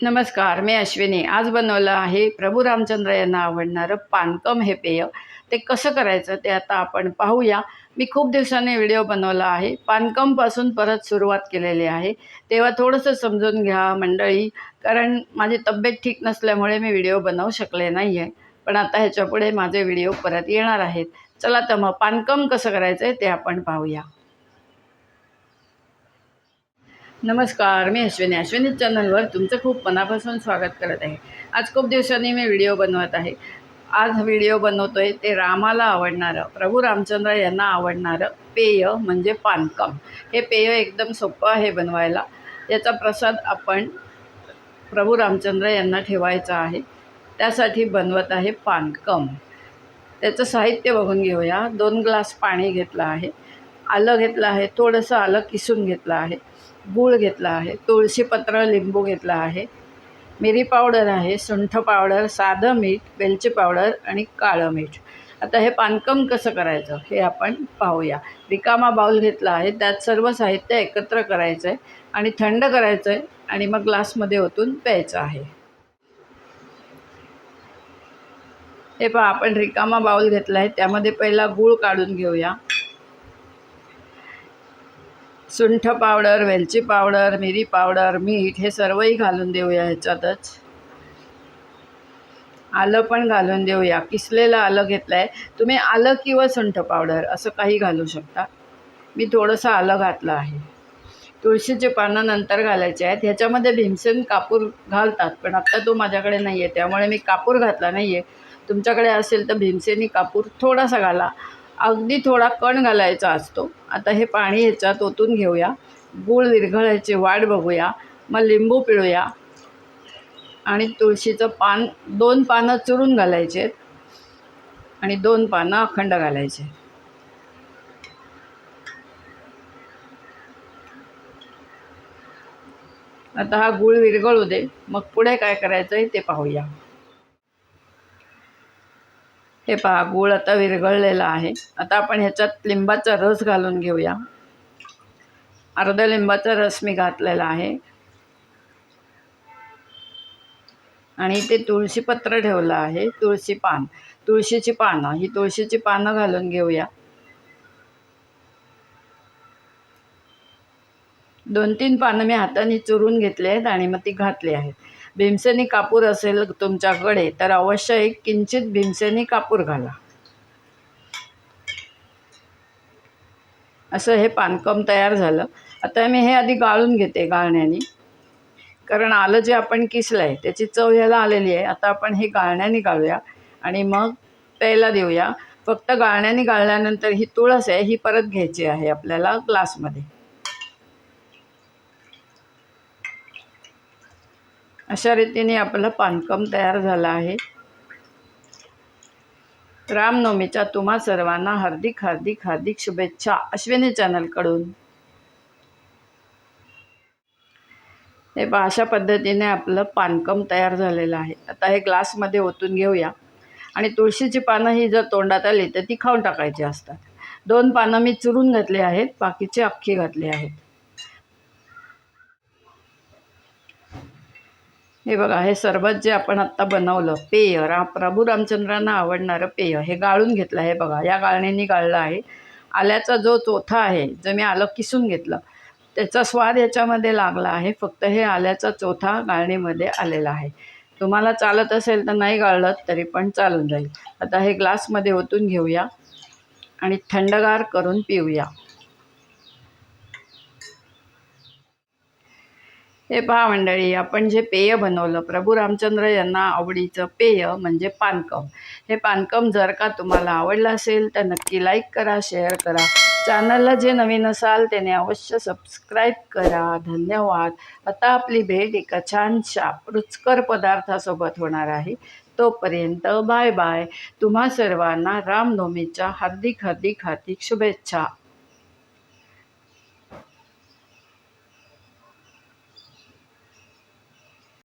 नमस्कार, मी अश्विनी. आज बनवलं आहे प्रभू रामचंद्र यांना आवडणारं पानकम हे पेय. ते कसं करायचं ते आता आपण पाहूया. मी खूप दिवसांनी व्हिडिओ बनवला आहे. पानकमपासून परत सुरुवात केलेली आहे. तेव्हा थोडंसं समजून घ्या मंडळी, कारण माझी तब्येत ठीक नसल्यामुळे मी व्हिडिओ बनवू शकले नाही आहे. पण आता ह्याच्यापुढे माझे व्हिडिओ परत येणार आहेत. चला तर मग पानकम कसं करायचं आहे ते आपण पाहूया. नमस्कार, मी अश्विनी चॅनलवर तुमचं खूप मनापासून स्वागत करत आहे. आज खूप दिवसांनी मी व्हिडिओ बनवत आहे. आज व्हिडिओ बनवतोय ते रामाला आवडणारं, प्रभू रामचंद्र यांना आवडणारं पेय म्हणजे पानकम. हे पेय एकदम सोपं आहे बनवायला. याचा प्रसाद आपण प्रभू रामचंद्र यांना ठेवायचा आहे. त्यासाठी बनवत आहे पानकम. त्याचं साहित्य बघून घेऊया. 2 ग्लास पाणी घेतलं आहे, आलं घेतलं आहे, थोडंसं आलं किसून घेतलं आहे, गूळ घेतला आहे, तुळशीपत्र, लिंबू घेतला आहे, मिरी पावडर आहे, सुंठ पावडर, साधं मीठ, वेलची पावडर आणि काळं मीठ. आता हे पानकम कसं करायचं हे आपण पाहूया. रिकामा बाउल घेतला आहे, त्यात सर्व साहित्य एकत्र करायचं आहे आणि थंड करायचं आहे आणि मग ग्लासमध्ये ओतून प्यायचं आहे. हे पहा, आपण रिकामा बाउल घेतला आहे, त्यामध्ये पहिला गूळ काढून घेऊया. सुंठ पावडर, वेलची पावडर, मिरी पावडर, मीठ हे सर्वही घालून देऊया ह्याच्यातच. आलं पण घालून देऊया. किसलेलं आलं घेतलं आहे. तुम्ही आलं किंवा सुंठ पावडर असं काही घालू शकता. मी थोडंसं आलं घातलं आहे. तुळशीचे पानं नंतर घालायचे आहेत. ह्याच्यामध्ये भीमसेन कापूर घालतात, पण आत्ता तो माझ्याकडे नाही आहे, त्यामुळे मी कापूर घातला नाही आहे. तुमच्याकडे असेल तर भीमसेनी कापूर थोडासा घाला. अगदी थोडा कण घालायचा असतो. आता हे पाणी ह्याच्यात ओतून घेऊया. गूळ विरघळायची वाट बघूया. मग लिंबू पिळूया आणि तुळशीचं पान 2 पानं चुरून घालायचे आहेत आणि 2 पानं अखंड घालायचे. आता हा गूळ विरघळू दे, मग पुढे काय करायचं आहे ते पाहूया. हे पहा, गूळ आता विरघळलेला आहे. आता आपण ह्याच्यात लिंबाचा रस घालून घेऊया. अर्धा लिंबाचा रस मी घातलेला आहे आणि ते तुळशीपत्र ठेवलं आहे. तुळशीची पानं, ही तुळशीची पानं घालून घेऊया. 2-3 पानं मी हाताने चुरून घेतले आहेत आणि मग ती घातली आहेत. भीमसेनी कापूर असेल तुमच्याकडे तर अवश्य एक किंचित भीमसेनी कापूर घाला. असं हे पानकम तयार झालं. आता मी हे आधी गाळून घेते गाळण्याने, कारण आलं जे आपण किसलं आहे त्याची चव ह्याला आलेली आहे. आता आपण हे गाळण्याने गाळूया आणि मग प्यायला देऊया. फक्त गाळण्याने गाळल्यानंतर ही तुळस आहे ही परत घ्यायची आहे आपल्याला ग्लासमध्ये. अशा रीतीने आपलं पानकम तयार झालं आहे. रामनवमीच्या तुम्हा सर्वांना हार्दिक हार्दिक हार्दिक शुभेच्छा अश्विनी चॅनलकडून. हे पहा, अशा पद्धतीने आपलं पानकम तयार झालेलं आहे. आता हे ग्लासमध्ये ओतून घेऊया आणि तुळशीची पानं ही जर तोंडात आली तर ती खाऊन टाकायची असतात. 2 पानं मी चुरून घातले आहेत, बाकीचे अख्खी घातले आहेत. हे बघा, हे सरबत जे आपण आत्ता बनवलं पेय, प्रभू रामचंद्रांना आवडणारं पेय, हे गाळून घेतलं आहे. बघा, या गाळणीने गाळलं आहे. आल्याचा जो चोथा आहे, जे मी आलं किसून घेतलं, त्याचा स्वाद याच्यामध्ये लागला आहे. फक्त हे आल्याचा चोथा गाळणीमध्ये आलेला आहे. तुम्हाला चालत असेल तर नाही गाळलं तरी पण चालून जाईल. आता हे ग्लासमध्ये ओतून घेऊया आणि थंडगार करून पिऊया. हे पहा मंडळी, आपण जे पेय बनवलं प्रभू रामचंद्र यांना आवडीचं पेय म्हणजे पानकम. हे पानकम जर का तुम्हाला आवडलं असेल तर नक्की लाईक करा, शेअर करा. चॅनलला जे नवीन असाल त्याने अवश्य सबस्क्राईब करा. धन्यवाद. आता आपली भेट एका छानशा रुचकर पदार्थासोबत होणार आहे. तोपर्यंत बाय बाय. तुम्हा सर्वांना रामनवमीच्या हार्दिक हार्दिक हार्दिक शुभेच्छा.